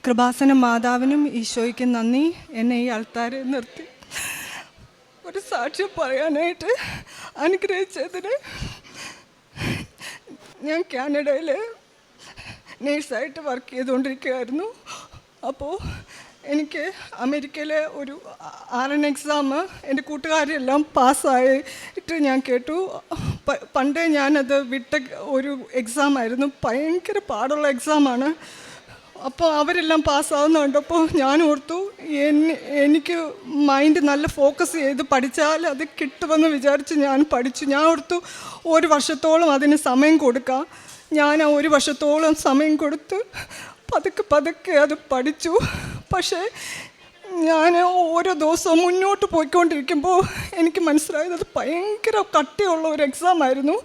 കൃപാസന മാതാവിനും ഈശോയ്ക്കും നന്ദി. എന്നെ ഈ ആൾത്താരെ നിർത്തി ഒരു സാക്ഷ്യം പറയാനായിട്ട് അനുഗ്രഹിച്ചതിന്. ഞാൻ കാനഡയിൽ നേഴ്സായിട്ട് വർക്ക് ചെയ്തുകൊണ്ടിരിക്കുകയായിരുന്നു. അപ്പോൾ എനിക്ക് അമേരിക്കയിലെ ഒരു RN എക്സാം എൻ്റെ കൂട്ടുകാരെല്ലാം പാസ്സായിട്ട് ഞാൻ കേട്ടു. പണ്ടേ ഞാനത് വിട്ട ഒരു എക്സാമായിരുന്നു, ഭയങ്കര പാടുള്ള എക്സാമാണ്. അപ്പോൾ അവരെല്ലാം പാസ്സാവുന്ന കണ്ടപ്പോൾ ഞാൻ ഓർത്തു എനിക്ക് മൈൻഡ് നല്ല ഫോക്കസ് ചെയ്ത് പഠിച്ചാൽ അത് കിട്ടുമെന്ന് വിചാരിച്ച് ഞാൻ പഠിച്ചു. ഞാൻ ഓർത്തു ഒരു വർഷത്തോളം അതിന് സമയം കൊടുക്കാം. ഞാൻ ആ ഒരു വർഷത്തോളം സമയം കൊടുത്ത് പതുക്കെ അത് പഠിച്ചു. പക്ഷേ ഞാൻ ഓരോ ദിവസവും മുന്നോട്ട് പോയിക്കൊണ്ടിരിക്കുമ്പോൾ എനിക്ക് മനസ്സിലായത് അത് ഭയങ്കര കട്ടിയുള്ള ഒരു എക്സാമായിരുന്നു.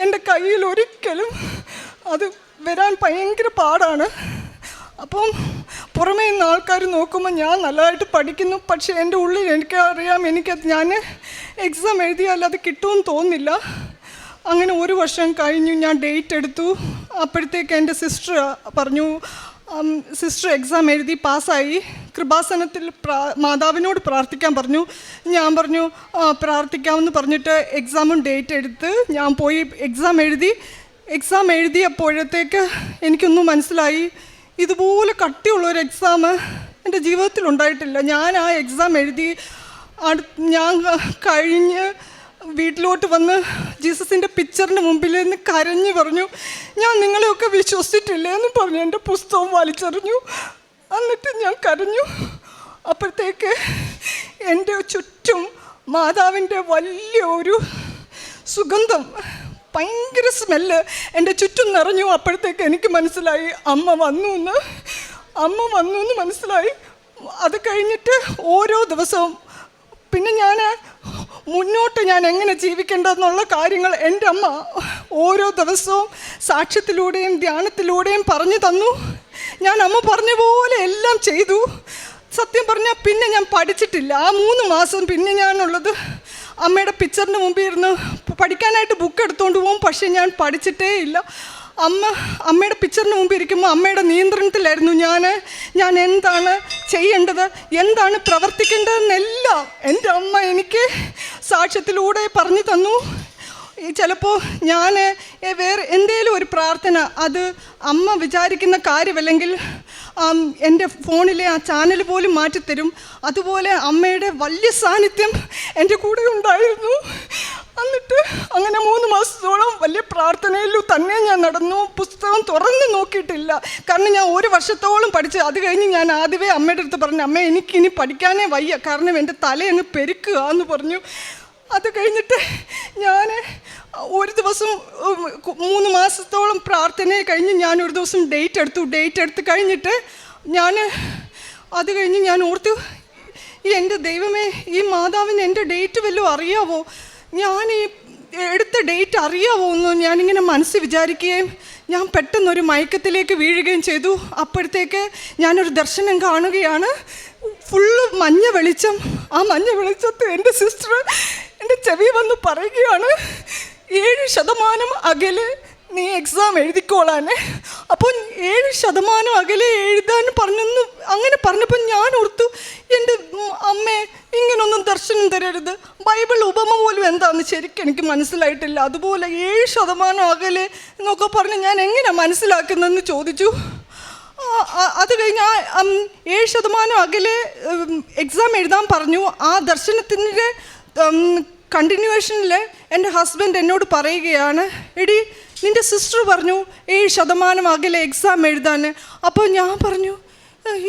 എൻ്റെ കയ്യിൽ ഒരിക്കലും അത് വരാൻ ഭയങ്കര പാടാണ്. അപ്പം പുറമേ നിന്ന് ആൾക്കാർ നോക്കുമ്പോൾ ഞാൻ നല്ലതായിട്ട് പഠിക്കുന്നു, പക്ഷേ എൻ്റെ ഉള്ളിൽ എനിക്കറിയാം ഞാൻ എക്സാം എഴുതിയാൽ അത് കിട്ടുമെന്ന് തോന്നുന്നില്ല. അങ്ങനെ ഒരു വർഷം കഴിഞ്ഞു. ഞാൻ ഡേറ്റ് എടുത്തു. അപ്പോഴത്തേക്ക് എൻ്റെ സിസ്റ്റർ പറഞ്ഞു, സിസ്റ്റർ എക്സാം എഴുതി പാസ്സായി, കൃപാസനത്തിൽ മാതാവിനോട് പ്രാർത്ഥിക്കാൻ പറഞ്ഞു. ഞാൻ പറഞ്ഞു പ്രാർത്ഥിക്കാമെന്ന് പറഞ്ഞിട്ട് എക്സാമും ഡേറ്റ് എടുത്ത് ഞാൻ പോയി എക്സാം എഴുതിയപ്പോഴത്തേക്ക് എനിക്കൊന്നും മനസ്സിലായി, ഇതുപോലെ കട്ടിയുള്ളൊരു എക്സാം എൻ്റെ ജീവിതത്തിൽ ഉണ്ടായിട്ടില്ല. ഞാൻ ആ എക്സാം എഴുതി ഞാൻ കഴിഞ്ഞ് വീട്ടിലോട്ട് വന്ന് ജീസസിൻ്റെ പിക്ചറിന് മുമ്പിൽ നിന്ന് കരഞ്ഞു പറഞ്ഞു, ഞാൻ നിങ്ങളെയൊക്കെ വിശ്വസിച്ചിട്ടില്ലേ എന്ന് പറഞ്ഞു എൻ്റെ പുസ്തകം വലിച്ചെറിഞ്ഞു. എന്നിട്ട് ഞാൻ കരഞ്ഞു. അപ്പോഴത്തേക്ക് എൻ്റെ ചുറ്റും മാതാവിൻ്റെ വലിയ ഒരു സുഗന്ധം, ഭയങ്കര സ്മെല്ല് എൻ്റെ ചുറ്റും നിറഞ്ഞു. അപ്പോഴത്തേക്ക് എനിക്ക് മനസ്സിലായി അമ്മ വന്നു എന്ന് മനസ്സിലായി. അത് കഴിഞ്ഞിട്ട് ഓരോ ദിവസവും പിന്നെ മുന്നോട്ട് ഞാൻ എങ്ങനെ ജീവിക്കേണ്ടതെന്നുള്ള കാര്യങ്ങൾ എൻ്റെ അമ്മ ഓരോ ദിവസവും സാക്ഷ്യത്തിലൂടെയും ധ്യാനത്തിലൂടെയും പറഞ്ഞു തന്നു. ഞാൻ അമ്മ പറഞ്ഞ പോലെ എല്ലാം ചെയ്തു. സത്യം പറഞ്ഞാൽ പിന്നെ ഞാൻ പഠിച്ചിട്ടില്ല. ആ 3 മാസം പിന്നെ ഞാനുള്ളത് അമ്മയുടെ പിക്ചറിന് മുമ്പിൽ ഇരുന്ന് പഠിക്കാനായിട്ട് ബുക്ക് എടുത്തുകൊണ്ട് പോകും, പക്ഷേ ഞാൻ പഠിച്ചിട്ടേ ഇല്ല. അമ്മയുടെ പിക്ചറിന് മുമ്പ് ഇരിക്കുമ്പോൾ അമ്മയുടെ നിയന്ത്രണത്തിലായിരുന്നു ഞാൻ എന്താണ് ചെയ്യേണ്ടത്, എന്താണ് പ്രവർത്തിക്കേണ്ടതെന്നെല്ലാം എൻ്റെ അമ്മ എനിക്ക് സാക്ഷ്യത്തിലൂടെ പറഞ്ഞു തന്നു. ചിലപ്പോൾ ഞാൻ വേറെ എന്തെങ്കിലും ഒരു പ്രാർത്ഥന അത് അമ്മ വിചാരിക്കുന്ന കാര്യമല്ലെങ്കിൽ എൻ്റെ ഫോണിലെ ആ ചാനൽ പോലും മാറ്റിത്തരും. അതുപോലെ അമ്മയുടെ വലിയ സാന്നിധ്യം എൻ്റെ കൂടെ ഉണ്ടായിരുന്നു. എന്നിട്ട് അങ്ങനെ 3 മാസത്തോളം വലിയ പ്രാർത്ഥനയിലും തന്നെ ഞാൻ നടന്നു. പുസ്തകം തുറന്ന് നോക്കിയിട്ടില്ല, കാരണം ഞാൻ ഒരു വർഷത്തോളം പഠിച്ചു. അത് കഴിഞ്ഞ് ഞാൻ ആദ്യമേ അമ്മയുടെ അടുത്ത് പറഞ്ഞു, അമ്മ എനിക്കിനി പഠിക്കാനേ വയ്യ, കാരണം എൻ്റെ തലയങ്ങ് പെരുക്കുക എന്ന് പറഞ്ഞു. അത് കഴിഞ്ഞിട്ട് ഞാൻ ഒരു ദിവസം 3 മാസത്തോളം പ്രാർത്ഥനയെ കഴിഞ്ഞ് ഞാനൊരു ദിവസം ഡേറ്റ് എടുത്ത് കഴിഞ്ഞിട്ട് അത് കഴിഞ്ഞ് ഞാൻ ഓർത്തു, എൻ്റെ ദൈവമേ, ഈ മാതാവിന് എൻ്റെ ഡേറ്റ് വല്ലതും അറിയാവോ, ഞാൻ ഈ എടുത്ത ഡേറ്റ് അറിയാവോ എന്ന് ഞാനിങ്ങനെ മനസ്സിൽ വിചാരിക്കുകയും ഞാൻ പെട്ടെന്നൊരു മയക്കത്തിലേക്ക് വീഴുകയും ചെയ്തു. അപ്പോഴത്തേക്ക് ഞാനൊരു ദർശനം കാണുകയാണ്. ഫുള്ള് മഞ്ഞ വെളിച്ചം. ആ മഞ്ഞ വെളിച്ചത്ത് എൻ്റെ സിസ്റ്റർ എൻ്റെ ചെവി വന്ന് പറയുകയാണ്, 7% അകലെ നീ എക്സാം എഴുതിക്കോളാനെ. അപ്പോൾ 7% അകലെ എഴുതാൻ അങ്ങനെ പറഞ്ഞപ്പോൾ ഞാൻ ഓർത്തു, എൻ്റെ അമ്മേ, ഇങ്ങനൊന്നും ദർശനം തരരുത്, ബൈബിൾ ഉപമ പോലും എന്താണെന്ന് ശരിക്കും എനിക്ക് മനസ്സിലായിട്ടില്ല. അതുപോലെ 7% അകലെ എന്നൊക്കെ പറഞ്ഞ് ഞാൻ എങ്ങനെ മനസ്സിലാക്കുന്നതെന്ന് ചോദിച്ചു. അത് കഴിഞ്ഞ് 7% അകലെ എക്സാം എഴുതാൻ പറഞ്ഞു. ആ ദർശനത്തിൻ്റെ കണ്ടിന്യൂവേഷനിൽ എൻ്റെ ഹസ്ബൻഡ് എന്നോട് പറയുകയാണ്, എടി നിൻ്റെ സിസ്റ്റർ പറഞ്ഞു 7% അകലെ എക്സാം എഴുതാൻ. അപ്പോൾ ഞാൻ പറഞ്ഞു,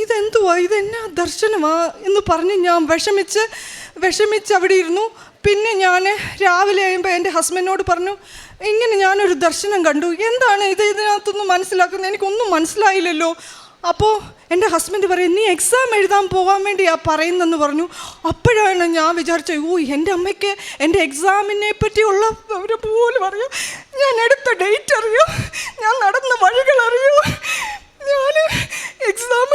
ഇതെന്തുവാ, ഇതെന്നാ ദർശനമാ എന്ന് പറഞ്ഞ് ഞാൻ വിഷമിച്ച് അവിടെ ഇരുന്നു. പിന്നെ ഞാൻ രാവിലെ ആകുമ്പോൾ എൻ്റെ ഹസ്ബൻഡിനോട് പറഞ്ഞു, ഇങ്ങനെ ഞാനൊരു ദർശനം കണ്ടു, എന്താണ് ഇതിനകത്തൊന്നും മനസ്സിലാക്കുന്നത്, എനിക്കൊന്നും മനസ്സിലായില്ലല്ലോ. അപ്പോൾ എൻ്റെ ഹസ്ബൻഡ് പറയും, നീ എക്സാം എഴുതാൻ പോകാൻ വേണ്ടിയാ പറയുന്നെന്ന് പറഞ്ഞു. അപ്പോഴാണ് ഞാൻ വിചാരിച്ചത്, എൻ്റെ അമ്മയ്ക്ക് എൻ്റെ എക്സാമിനെ പറ്റിയുള്ള വിവരം പോലും അറിയാം, ഞാൻ എടുത്ത ഡേറ്റ് അറിയാം, ഞാൻ നടന്ന വഴികൾ അറിയൂ, ഞാൻ എക്സാം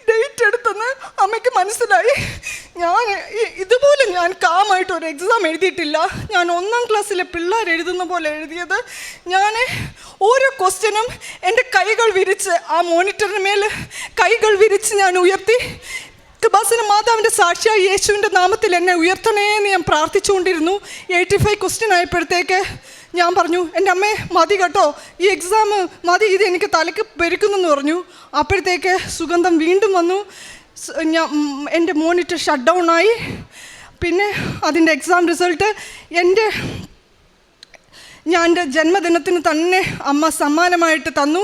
ഡേറ്റ് എടുത്തെന്ന് അമ്മയ്ക്ക് മനസ്സിലായി. ഇതുപോലെ ഞാൻ കാമായിട്ട് ഒരു എക്സാം എഴുതിയിട്ടില്ല. ഞാൻ 1ാം ക്ലാസ്സിലെ പിള്ളേർ എഴുതുന്ന പോലെ എഴുതിയത്. ഞാൻ ഓരോ ക്വസ്റ്റ്യനും എൻ്റെ കൈകൾ വിരിച്ച് ആ മോണിറ്ററിന് മേൽ കൈകൾ വിരിച്ച് ഞാൻ ഉയർത്തി. കൃപാസന മാതാവിൻ്റെ സാക്ഷിയായി യേശുവിൻ്റെ നാമത്തിൽ എന്നെ ഉയർത്തണേ എന്ന് ഞാൻ പ്രാർത്ഥിച്ചുകൊണ്ടിരുന്നു. 85 ക്വസ്റ്റ്യൻ ആയപ്പോഴത്തേക്ക് ഞാൻ പറഞ്ഞു, എൻ്റെ അമ്മേ മതി കേട്ടോ, ഈ എക്സാം മതി, ഇത് എനിക്ക് തലയ്ക്ക് പെരുക്കുന്നെന്ന് പറഞ്ഞു. അപ്പോഴത്തേക്ക് സുഗന്ധം വീണ്ടും വന്നു. എൻ്റെ മോണിറ്റർ ഷട്ട് ഡൗൺ ആയി. പിന്നെ അതിൻ്റെ എക്സാം റിസൾട്ട് ഞാൻ എൻ്റെ ജന്മദിനത്തിന് തന്നെ അമ്മ സമ്മാനമായിട്ട് തന്നു.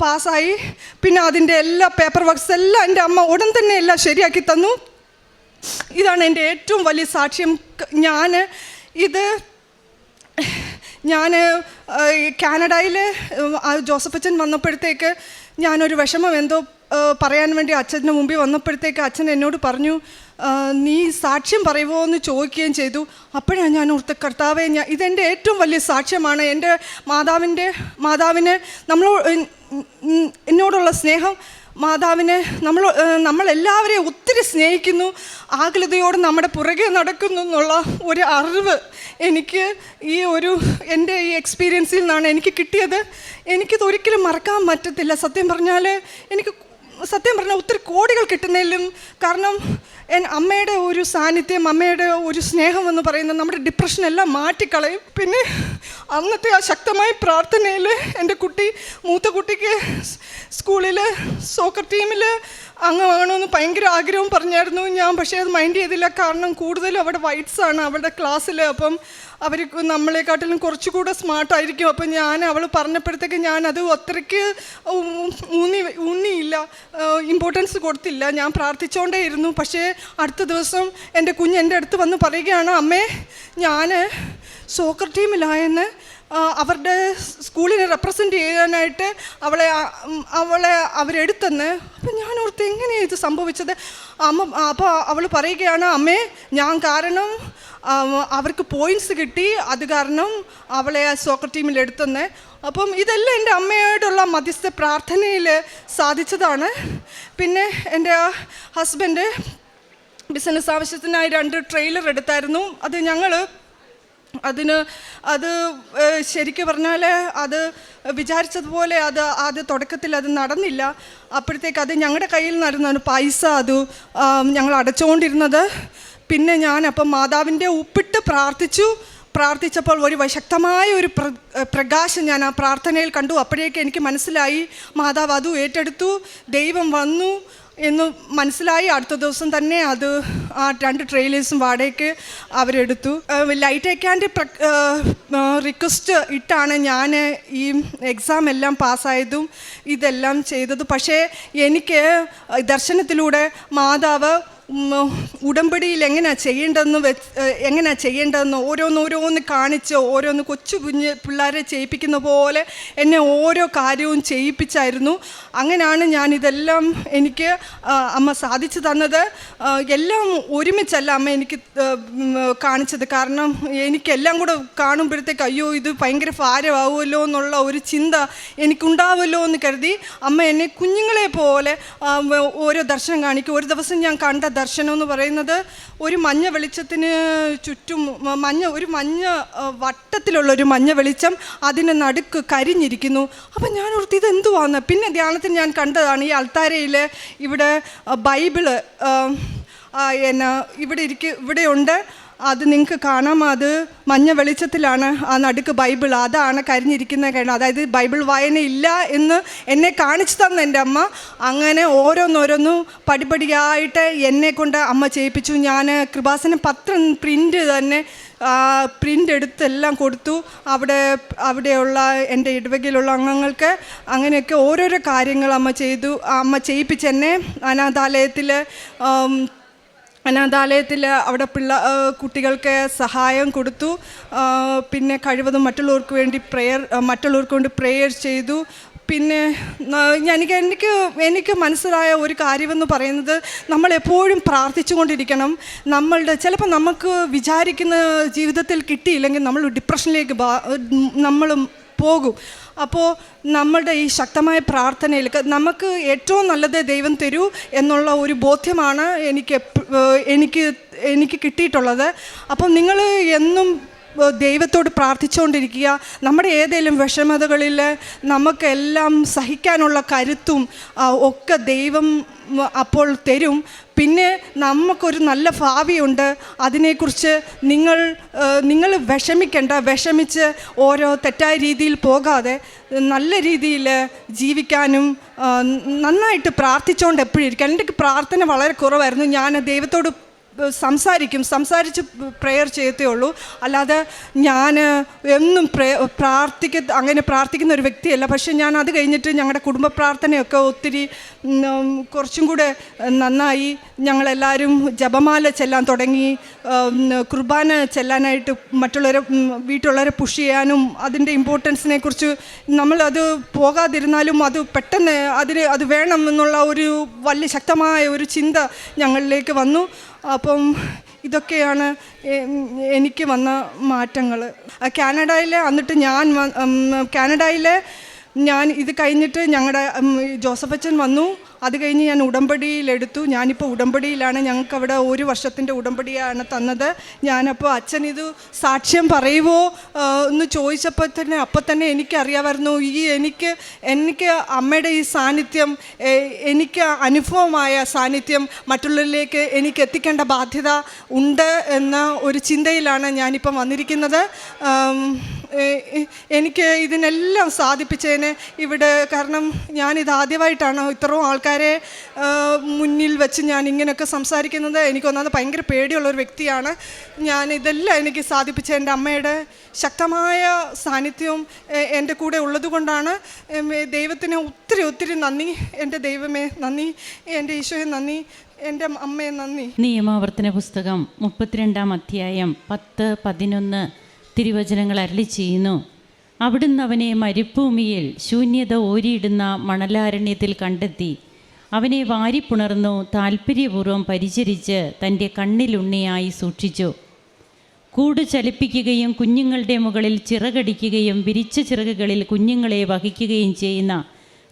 പാസ്സായി. പിന്നെ അതിൻ്റെ എല്ലാ പേപ്പർ വർക്ക്സ് എല്ലാം എൻ്റെ അമ്മ ഉടൻ തന്നെ എല്ലാം ശരിയാക്കി തന്നു. ഇതാണ് എൻ്റെ ഏറ്റവും വലിയ സാക്ഷ്യം. ഞാൻ കാനഡയിൽ ജോസഫച്ചൻ വന്നപ്പോഴത്തേക്ക് ഞാനൊരു വിഷമം എന്തോ പറയാൻ വേണ്ടി അച്ഛൻ്റെ മുമ്പിൽ വന്നപ്പോഴത്തേക്ക് അച്ഛൻ എന്നോട് പറഞ്ഞു, നീ സാക്ഷ്യം പറയുമോ എന്ന് ചോദിക്കുകയും ചെയ്തു. അപ്പോഴാണ് ഞാൻ ഓർത്ത, കർത്താവേ, ഇതെൻ്റെ ഏറ്റവും വലിയ സാക്ഷ്യമാണ്. എൻ്റെ മാതാവിന് എന്നോടുള്ള സ്നേഹം, മാതാവിനെ നമ്മളെല്ലാവരെയും ഒത്തിരി സ്നേഹിക്കുന്നു, ആകുലതയോടെ നമ്മുടെ പുറകെ നടക്കുന്നു എന്നുള്ള ഒരു അറിവ് എനിക്ക് എൻ്റെ ഈ എക്സ്പീരിയൻസിൽ നിന്നാണ് എനിക്ക് കിട്ടിയത്. എനിക്കിത് ഒരിക്കലും മറക്കാൻ പറ്റത്തില്ല. സത്യം പറഞ്ഞാൽ ഒത്തിരി കോടികൾ കിട്ടുന്നതിലും കാരണം അമ്മയുടെ ഒരു സാന്നിധ്യം, അമ്മയുടെ ഒരു സ്നേഹം എന്ന് പറയുന്നത് നമ്മുടെ ഡിപ്രഷനെല്ലാം മാറ്റിക്കളയും. പിന്നെ അന്നത്തെ ആ ശക്തമായ പ്രാർത്ഥനയിൽ എൻ്റെ മൂത്ത കുട്ടിക്ക് സ്കൂളിൽ സോക്കർ ടീമിൽ അംഗമാകണമെന്ന് ഭയങ്കര ആഗ്രഹം പറഞ്ഞായിരുന്നു ഞാൻ. പക്ഷേ അത് മൈൻഡ് ചെയ്തില്ല. കാരണം കൂടുതലും അവിടെ വൈറ്റ്സാണ് അവളുടെ ക്ലാസ്സിൽ. അപ്പം അവർ നമ്മളെക്കാട്ടിലും കുറച്ചുകൂടെ സ്മാർട്ടായിരിക്കും. അപ്പം അവൾ പറഞ്ഞപ്പോഴത്തേക്ക് ഞാനത് അത്രയ്ക്ക് ഊന്നിയില്ല, ഇമ്പോർട്ടൻസ് കൊടുത്തില്ല. ഞാൻ പ്രാർത്ഥിച്ചുകൊണ്ടേ ഇരുന്നു. പക്ഷേ അടുത്ത ദിവസം എൻ്റെ കുഞ്ഞ് എൻ്റെ അടുത്ത് വന്ന് പറയുകയാണ്, അമ്മേ, ഞാൻ സോക്കർ ടീമിലായെന്ന് അവരുടെ സ്കൂളിനെ റെപ്രസെൻ്റ് ചെയ്യാനായിട്ട് അവളെ അവരെടുത്തെന്ന്. അപ്പം ഞാൻ ഓർത്ത്, എങ്ങനെയാണ് ഇത് സംഭവിച്ചത്? അപ്പോൾ അവൾ പറയുകയാണ്, അമ്മേ, ഞാൻ കാരണം അവർക്ക് പോയിൻറ്റ്സ് കിട്ടി, അത് കാരണം അവളെ സോക്കർ ടീമിൽ എടുത്തെന്ന്. അപ്പം ഇതെല്ലാം എൻ്റെ അമ്മയോടുള്ള മധ്യസ്ഥ പ്രാർത്ഥനയിൽ സാധിച്ചതാണ്. പിന്നെ എൻ്റെ ഹസ്ബൻഡ് ബിസിനസ് ആവശ്യത്തിനായി 2 ട്രെയിലർ എടുത്തായിരുന്നു. അത് ശരിക്കും പറഞ്ഞാൽ അത് വിചാരിച്ചതുപോലെ ആദ്യ തുടക്കത്തിൽ അത് നടന്നില്ല. അപ്പോഴത്തേക്ക് അത് ഞങ്ങളുടെ കയ്യിൽ നിന്നായിരുന്നു പൈസ ഞങ്ങൾ അടച്ചുകൊണ്ടിരുന്നത്. പിന്നെ അപ്പം മാതാവിൻ്റെ ഉപ്പിട്ട് പ്രാർത്ഥിച്ചപ്പോൾ ഒരു ശക്തമായ ഒരു പ്രകാശം ഞാൻ ആ പ്രാർത്ഥനയിൽ കണ്ടു. അപ്പോഴേക്ക് എനിക്ക് മനസ്സിലായി, മാതാവ് അതും ഏറ്റെടുത്തു, ദൈവം വന്നു എന്ന് മനസ്സിലായി. അടുത്ത ദിവസം തന്നെ ആ 2 ട്രെയിലേഴ്സും വാടകയ്ക്ക് അവരെടുത്തു. ലൈറ്റ് അക്കാൻ്റെ റിക്വസ്റ്റ് ഇട്ടാണ് ഞാൻ ഈ എക്സാം എല്ലാം പാസ്സായതും ഇതെല്ലാം ചെയ്തത്. പക്ഷേ എനിക്ക് ദർശനത്തിലൂടെ മാതാവ് ഉടമ്പടിയിൽ എങ്ങനെയാണ് ചെയ്യേണ്ടതെന്ന് ഓരോന്ന് കാണിച്ച് കൊച്ചു പിള്ളേരെ ചെയ്യിപ്പിക്കുന്ന പോലെ എന്നെ ഓരോ കാര്യവും ചെയ്യിപ്പിച്ചായിരുന്നു. അങ്ങനെയാണ് ഞാനിതെല്ലാം എനിക്ക് അമ്മ സാധിച്ചു തന്നത്. എല്ലാം ഒരുമിച്ചല്ല അമ്മ എനിക്ക് കാണിച്ചത്. കാരണം എനിക്കെല്ലാം കൂടെ കാണുമ്പോഴത്തേക്ക് അയ്യോ ഇത് ഭയങ്കര ഭാരമാവുമല്ലോ എന്നുള്ള ഒരു ചിന്ത എനിക്കുണ്ടാവുമല്ലോ എന്ന് കരുതി അമ്മ എന്നെ കുഞ്ഞുങ്ങളെ പോലെ ഓരോ ദർശനം കാണിക്കും. ഒരു ദിവസം ഞാൻ കണ്ട ദർശനം എന്ന് പറയുന്നത് ഒരു മഞ്ഞ വെളിച്ചത്തിന് ചുറ്റും ഒരു മഞ്ഞ വട്ടത്തിലുള്ളൊരു മഞ്ഞ വെളിച്ചം, അതിന് നടുക്ക് കരിഞ്ഞിരിക്കുന്നു. അപ്പം ഞാൻ ഓർത്ത് ഇതെന്തുവാന്ന്. പിന്നെ ധ്യാനത്തിന് ഞാൻ കണ്ടതാണ് ഈ അൾത്താരയിൽ ഇവിടെ ബൈബിള് ഇവിടെയുണ്ട്. അത് നിങ്ങൾക്ക് കാണാം. അത് മഞ്ഞ വെളിച്ചത്തിലാണ് ആ നടുക്ക് ബൈബിൾ, അതാണ് കരിഞ്ഞിരിക്കുന്നത് കാരണം. അതായത് ബൈബിൾ വായനയില്ല എന്ന് എന്നെ കാണിച്ചു തന്ന എൻ്റെ അമ്മ. അങ്ങനെ ഓരോന്നോരോന്നും പടിപടിയായിട്ട് എന്നെ കൊണ്ട് അമ്മ ചെയ്യിപ്പിച്ചു. ഞാൻ കൃപാസനം പത്രം പ്രിൻ്റ് എടുത്തെല്ലാം കൊടുത്തു അവിടെയുള്ള എൻ്റെ ഇടവകയിലുള്ള അംഗങ്ങൾക്ക്. അങ്ങനെയൊക്കെ ഓരോരോ കാര്യങ്ങൾ അമ്മ ചെയ്തു. അമ്മ ചെയ്യിപ്പിച്ച് എന്നെ അനാഥാലയത്തിൽ അവിടെ കുട്ടികൾക്ക് സഹായം കൊടുത്തു. പിന്നെ കഴിവതും മറ്റുള്ളവർക്ക് വേണ്ടി പ്രെയർ ചെയ്തു. പിന്നെ എനിക്ക് മനസ്സിലായ ഒരു കാര്യമെന്ന് പറയുന്നത്, നമ്മളെപ്പോഴും പ്രാർത്ഥിച്ചു കൊണ്ടിരിക്കണം. ചിലപ്പോൾ നമുക്ക് വിചാരിക്കുന്ന ജീവിതത്തിൽ കിട്ടിയില്ലെങ്കിൽ നമ്മൾ ഡിപ്രഷനിലേക്ക് നമ്മൾ പോകും. അപ്പോൾ നമ്മളുടെ ഈ ശക്തമായ പ്രാർത്ഥനയിൽ നമുക്ക് ഏറ്റവും നല്ലത് ദൈവം തരൂ എന്നുള്ള ഒരു ബോധ്യമാണ് എനിക്ക് കിട്ടിയിട്ടുള്ളത്. അപ്പം നിങ്ങൾ എന്നും ദൈവത്തോട് പ്രാർത്ഥിച്ചുകൊണ്ടിരിക്കുക. നമ്മുടെ ഏതെങ്കിലും വിഷമതകളിൽ നമുക്കെല്ലാം സഹിക്കാനുള്ള കരുത്തും ഒക്കെ ദൈവം അപ്പോൾ തരും. പിന്നെ നമുക്കൊരു നല്ല ഭാവിയുണ്ട്. അതിനെക്കുറിച്ച് നിങ്ങൾ വിഷമിച്ച് ഓരോ തെറ്റായ രീതിയിൽ പോകാതെ നല്ല രീതിയിൽ ജീവിക്കാനും നന്നായിട്ട് പ്രാർത്ഥിച്ചുകൊണ്ട് എപ്പോഴും ഇരിക്കാൻ. എൻ്റെ പ്രാർത്ഥന വളരെ കുറവായിരുന്നു. ഞാൻ ദൈവത്തോട് സംസാരിച്ച് പ്രെയർ ചെയ്യത്തേ ഉള്ളൂ. അല്ലാതെ ഞാൻ എന്നും അങ്ങനെ പ്രാർത്ഥിക്കുന്ന ഒരു വ്യക്തിയല്ല. പക്ഷേ ഞാൻ അത് കഴിഞ്ഞിട്ട് ഞങ്ങളുടെ കുടുംബ പ്രാർത്ഥനയൊക്കെ ഒത്തിരി കുറച്ചും കൂടെ നന്നായി. ഞങ്ങളെല്ലാവരും ജപമാല ചെല്ലാൻ തുടങ്ങി. കുർബാന ചെല്ലാനായിട്ട് വീട്ടുള്ളവരെ പുഷ് ചെയ്യാനും അതിൻ്റെ ഇമ്പോർട്ടൻസിനെ കുറിച്ച് നമ്മളത് പോകാതിരുന്നാലും അത് പെട്ടെന്ന് അത് വേണം എന്നുള്ള ഒരു വലിയ ശക്തമായ ഒരു ചിന്ത ഞങ്ങളിലേക്ക് വന്നു. അപ്പം ഇതൊക്കെയാണ് എനിക്ക് വന്ന മാറ്റങ്ങൾ. കാനഡയിൽ ഞാൻ ഇത് കഴിഞ്ഞിട്ട് ഞങ്ങളുടെ ജോസഫ് അച്ഛൻ വന്നു. അത് കഴിഞ്ഞ് ഞാൻ ഉടമ്പടിയിലെടുത്തു. ഞാനിപ്പോൾ ഉടമ്പടിയിലാണ്. ഞങ്ങൾക്കവിടെ 1 വർഷത്തിൻ്റെ ഉടമ്പടിയാണ് തന്നത്. ഞാനപ്പോൾ അച്ഛൻ ഇത് സാക്ഷ്യം പറയുമോ എന്ന് ചോദിച്ചപ്പോൾ തന്നെ അപ്പം തന്നെ എനിക്കറിയാമായിരുന്നു എനിക്ക് അമ്മയുടെ ഈ സാന്നിധ്യം, എനിക്ക് അനുഭവമായ സാന്നിധ്യം മറ്റുള്ളവരിലേക്ക് എനിക്ക് എത്തിക്കേണ്ട ബാധ്യത ഉണ്ട് എന്ന ഒരു ചിന്തയിലാണ് ഞാനിപ്പം വന്നിരിക്കുന്നത്. എനിക്ക് ഇതിനെല്ലാം സാധിപ്പിച്ചതിന് ഇവിടെ, കാരണം ഞാനിത് ആദ്യമായിട്ടാണ് ഇത്രയും ആൾക്കാരെ മുന്നിൽ വെച്ച് ഞാൻ ഇങ്ങനെയൊക്കെ സംസാരിക്കുന്നത്. എനിക്കൊന്നാമത് ഭയങ്കര പേടിയുള്ളൊരു വ്യക്തിയാണ് ഞാൻ. ഇതെല്ലാം എനിക്ക് സാധിപ്പിച്ച എൻ്റെ അമ്മയുടെ ശക്തമായ സാന്നിധ്യവും എൻ്റെ കൂടെ ഉള്ളത് കൊണ്ടാണ്. ദൈവത്തിന് ഒത്തിരി നന്ദി. എൻ്റെ ദൈവമേ നന്ദി, എൻ്റെ ഈശോയെ നന്ദി, എൻ്റെ അമ്മയെ നന്ദി. നിയമാവർത്തന പുസ്തകം 32-ാം അധ്യായം 10-11 തിരുവചനങ്ങൾ അരുളി ചെയ്യുന്നു. അവിടുന്ന് അവനെ മരുഭൂമിയിൽ ശൂന്യത ഓരിയിടുന്ന മണലാരണ്യത്തിൽ കണ്ടെത്തി. അവനെ വാരിപ്പുണർന്നു താൽപ്പര്യപൂർവ്വം പരിചരിച്ച് തൻ്റെ കണ്ണിലുണ്ണിയായി സൂക്ഷിച്ചു. കൂട് ചലിപ്പിക്കുകയും കുഞ്ഞുങ്ങളുടെ മുകളിൽ ചിറകടിക്കുകയും വിരിച്ച ചിറകുകളിൽ കുഞ്ഞുങ്ങളെ വഹിക്കുകയും ചെയ്യുന്ന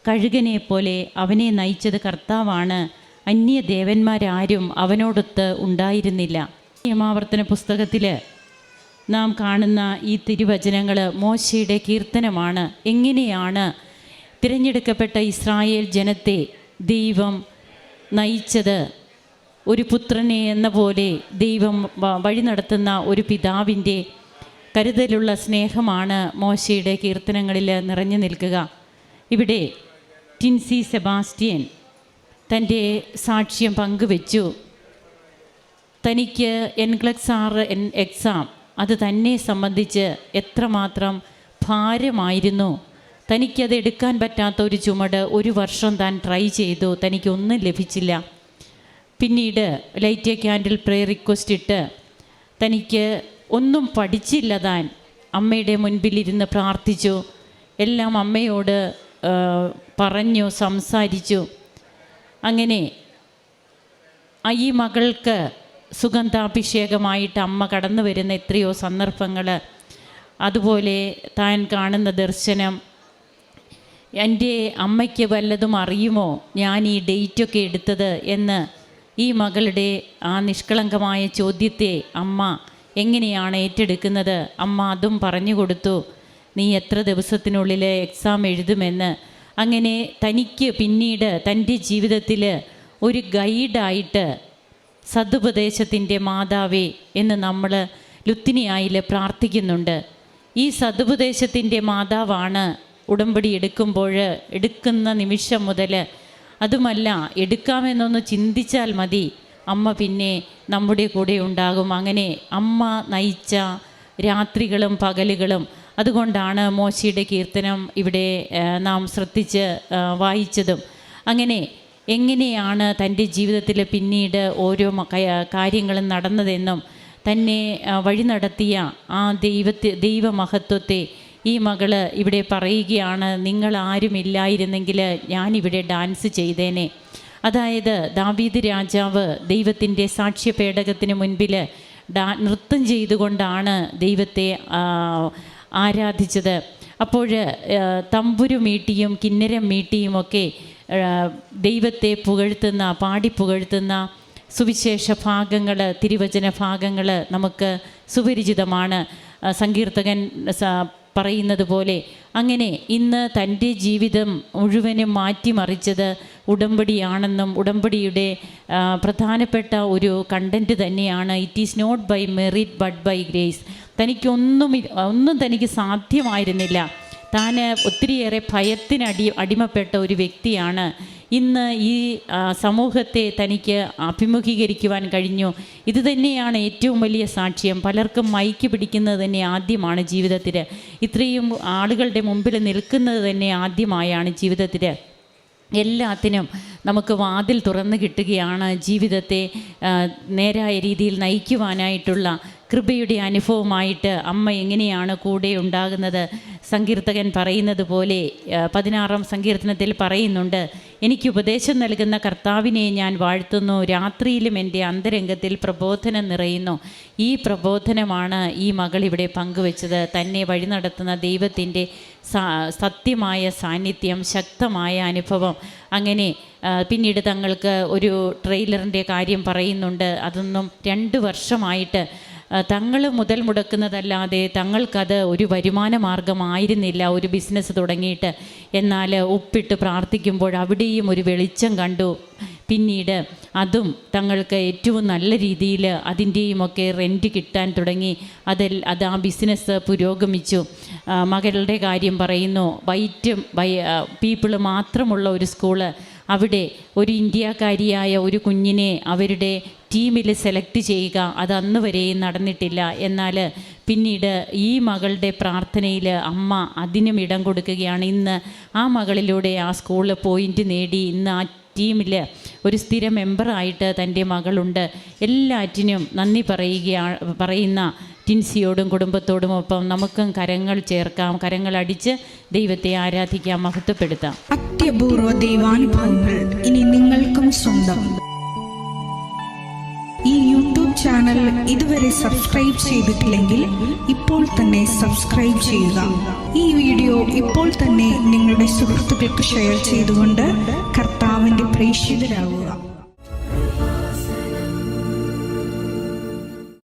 കഴുകനെ പോലെ അവനെ നയിച്ചത് കർത്താവാണ്. അന്യദേവന്മാരാരും അവനോടൊത്ത് ഉണ്ടായിരുന്നില്ല. നിയമാവർത്തന പുസ്തകത്തിൽ നാം കാണുന്ന ഈ തിരുവചനങ്ങൾ മോശയുടെ കീർത്തനമാണ്. എങ്ങനെയാണ് തിരഞ്ഞെടുക്കപ്പെട്ട ഇസ്രായേൽ ജനത്തെ ദൈവം നയിച്ചത്? ഒരു പുത്രനെ എന്ന പോലെ ദൈവം വഴി നടത്തുന്ന ഒരു പിതാവിൻ്റെ കരുതലുള്ള സ്നേഹമാണ് മോശയുടെ കീർത്തനങ്ങളിൽ നിറഞ്ഞു നിൽക്കുക. ഇവിടെ ടിൻസി സെബാസ്റ്റ്യൻ തൻ്റെ സാക്ഷ്യം പങ്കുവെച്ചു. തനിക്ക് NCLEX എക്സാം അത് തന്നെ സംബന്ധിച്ച് എത്രമാത്രം ഭാരമായിരുന്നു. തനിക്കത് എടുക്കാൻ പറ്റാത്ത ഒരു ചുമട് 1 വർഷം താൻ ട്രൈ ചെയ്തു. തനിക്കൊന്നും ലഭിച്ചില്ല. പിന്നീട് light A candle prayer request ഇട്ട് തനിക്ക് ഒന്നും പഠിച്ചില്ല. താൻ അമ്മയുടെ മുൻപിലിരുന്ന് പ്രാർത്ഥിച്ചു. എല്ലാം അമ്മയോട് പറഞ്ഞു, സംസാരിച്ചു. അങ്ങനെ ഈ മകൾക്ക് സുഗന്ധാഭിഷേകമായിട്ട് അമ്മ കടന്നു വരുന്ന എത്രയോ സന്ദർഭങ്ങൾ, അതുപോലെ താൻ കാണുന്ന ദർശനം. എൻ്റെ അമ്മയ്ക്ക് വല്ലതും അറിയുമോ ഞാൻ ഈ ഡേറ്റൊക്കെ എടുത്തത് എന്ന് ഈ മകളുടെ ആ നിഷ്കളങ്കമായ ചോദ്യത്തെ അമ്മ എങ്ങനെയാണ് ഏറ്റെടുക്കുന്നത്? അമ്മ അതും പറഞ്ഞു കൊടുത്തു. നീ എത്ര ദിവസത്തിനുള്ളിൽ എക്സാം എഴുതുമെന്ന്. അങ്ങനെ തനിക്ക് പിന്നീട് തൻ്റെ ജീവിതത്തിൽ ഒരു ഗൈഡായിട്ട് സതുപദേശത്തിൻ്റെ മാതാവേ എന്ന് നമ്മൾ ലുത്തിനിയായിൽ പ്രാർത്ഥിക്കുന്നുണ്ട്. ഈ സതുപദേശത്തിൻ്റെ മാതാവാണ് ഉടമ്പടി എടുക്കുന്ന നിമിഷം മുതൽ. അതുമല്ല, എടുക്കാമെന്നൊന്ന് ചിന്തിച്ചാൽ മതി, അമ്മ പിന്നെ നമ്മുടെ കൂടെ ഉണ്ടാകും. അങ്ങനെ അമ്മ നയിച്ച രാത്രികളും പകലുകളും. അതുകൊണ്ടാണ് മോശയുടെ കീർത്തനം ഇവിടെ നാം ശ്രദ്ധിച്ച് വായിച്ചതും. അങ്ങനെ എങ്ങനെയാണ് തൻ്റെ ജീവിതത്തിൽ പിന്നീട് ഓരോ കാര്യങ്ങളും നടന്നതെന്നും തന്നെ വഴി നടത്തിയ ആ ദൈവമഹത്വത്തെ ഈ മകള് ഇവിടെ പറയുകയാണ്. നിങ്ങൾ ആരുമില്ലായിരുന്നെങ്കിൽ ഞാനിവിടെ ഡാൻസ് ചെയ്തേനെ. അതായത് ദാവീദ് രാജാവ് ദൈവത്തിൻ്റെ സാക്ഷ്യപേടകത്തിന് മുൻപിൽ നൃത്തം ചെയ്തുകൊണ്ടാണ് ദൈവത്തെ ആരാധിച്ചത്. അപ്പോൾ തമ്പുരു മീട്ടിയും കിന്നരം മീട്ടിയുമൊക്കെ ദൈവത്തെ പുകഴ്ത്തുന്ന, പാടി പുകഴ്ത്തുന്ന സുവിശേഷ ഭാഗങ്ങൾ, തിരുവചന ഭാഗങ്ങൾ നമുക്ക് സുപരിചിതമാണ്. സങ്കീർത്തകൻ പറയുന്നത് പോലെ അങ്ങനെ ഇന്ന് തൻ്റെ ജീവിതം മുഴുവനും മാറ്റിമറിച്ചത് ഉടമ്പടിയാണെന്നും ഉടമ്പടിയുടെ പ്രധാനപ്പെട്ട ഒരു കണ്ടൻറ്റ് തന്നെയാണ് it is not by merit but by grace. ഒന്നും തനിക്ക് സാധ്യമായിരുന്നില്ല. താൻ ഒത്തിരിയേറെ അടിമപ്പെട്ട ഒരു വ്യക്തിയാണ്. ഇന്ന് ഈ സമൂഹത്തെ തനിക്ക് അഭിമുഖീകരിക്കുവാൻ കഴിഞ്ഞു. ഇത് തന്നെയാണ് ഏറ്റവും വലിയ സാക്ഷ്യം. പലർക്കും മൈക്ക് പിടിക്കുന്നത് തന്നെ ആദ്യമാണ് ജീവിതത്തിൽ. ഇത്രയും ആളുകളുടെ മുമ്പിൽ നിൽക്കുന്നത് തന്നെ ആദ്യമായാണ് ജീവിതത്തിൽ. എല്ലാത്തിനും നമുക്ക് വാതിൽ തുറന്നു കിട്ടുകയാണ്. ജീവിതത്തെ നേരായ രീതിയിൽ നയിക്കുവാനായിട്ടുള്ള കൃപയുടെ അനുഭവമായിട്ട് അമ്മ എങ്ങനെയാണ് കൂടെ ഉണ്ടാകുന്നത്. സങ്കീർത്തകൻ പറയുന്നത് പോലെ 16-ാം സങ്കീർത്തനത്തിൽ പറയുന്നുണ്ട്, എനിക്ക് ഉപദേശം നൽകുന്ന കർത്താവിനെ ഞാൻ വാഴ്ത്തുന്നു, രാത്രിയിലും എൻ്റെ അന്തരംഗത്തിൽ പ്രബോധനം നിറയുന്നു. ഈ പ്രബോധനമാണ് ഈ മകളിവിടെ പങ്കുവെച്ചത്. തന്നെ വഴി നടത്തുന്ന ദൈവത്തിൻ്റെ സത്യമായ സാന്നിധ്യം, ശക്തമായ അനുഭവം. അങ്ങനെ പിന്നീട് തങ്ങൾക്ക് ഒരു ട്രെയിലറിൻ്റെ കാര്യം പറയുന്നുണ്ട്. അതൊന്നും 2 വർഷമായിട്ട് തങ്ങൾ മുതൽ മുടക്കുന്നതല്ലാതെ തങ്ങൾക്കത് ഒരു വരുമാന മാർഗമായിരുന്നില്ല ഒരു ബിസിനസ് തുടങ്ങിയിട്ട്. എന്നാൽ ഒപ്പിട്ട് പ്രാർത്ഥിക്കുമ്പോൾ അവിടെയും ഒരു വെളിച്ചം കണ്ടു. പിന്നീട് അതും തങ്ങൾക്ക് ഏറ്റവും നല്ല രീതിയിൽ അതിൻ്റെയുമൊക്കെ റെൻറ്റ് കിട്ടാൻ തുടങ്ങി. അത് ആ ബിസിനസ് പുരോഗമിച്ചു. മകളുടെ കാര്യം പറയുന്നു, വൈറ്റ് പീപ്പിൾ മാത്രമുള്ള ഒരു സ്കൂള്. അവിടെ ഒരു ഇന്ത്യക്കാരിയായ ഒരു കുഞ്ഞിനെ അവരുടെ ടീമിൽ സെലക്ട് ചെയ്യുക, അത് അന്ന് വരെയും നടന്നിട്ടില്ല. എന്നാൽ പിന്നീട് ഈ മകളുടെ പ്രാർത്ഥനയിൽ അമ്മ അതിനും ഇടം കൊടുക്കുകയാണ്. ഇന്ന് ആ മകളിലൂടെ ആ സ്കൂളിൽ പോയിൻ്റ് നേടി ഇന്ന് ആ ടീമിൽ ഒരു സ്ഥിര മെമ്പറായിട്ട് തൻ്റെ മകളുണ്ട്. എല്ലാറ്റിനും നന്ദി പറയുന്ന ടിൻസിയോടും കുടുംബത്തോടുമൊപ്പം നമുക്കും കരങ്ങൾ ചേർക്കാം, കരങ്ങൾ അടിച്ച് ദൈവത്തെ ആരാധിക്കാം, മഹത്വപ്പെടുത്താം. അത്യപൂർവ ദൈവാനുഭവങ്ങൾ ഇനി നിങ്ങൾക്കും സ്വന്തം. ഈ യൂട്യൂബ് ചാനൽ ഇതുവരെ സബ്സ്ക്രൈബ് ചെയ്തിട്ടില്ലെങ്കിൽ ഇപ്പോൾ തന്നെ സബ്സ്ക്രൈബ് ചെയ്യുക. ഈ വീഡിയോ ഇപ്പോൾ തന്നെ നിങ്ങളുടെ സുഹൃത്തുക്കൾക്ക് ഷെയർ ചെയ്തുകൊണ്ട് കർത്താവിൻ്റെ പ്രേക്ഷിതരാകുക.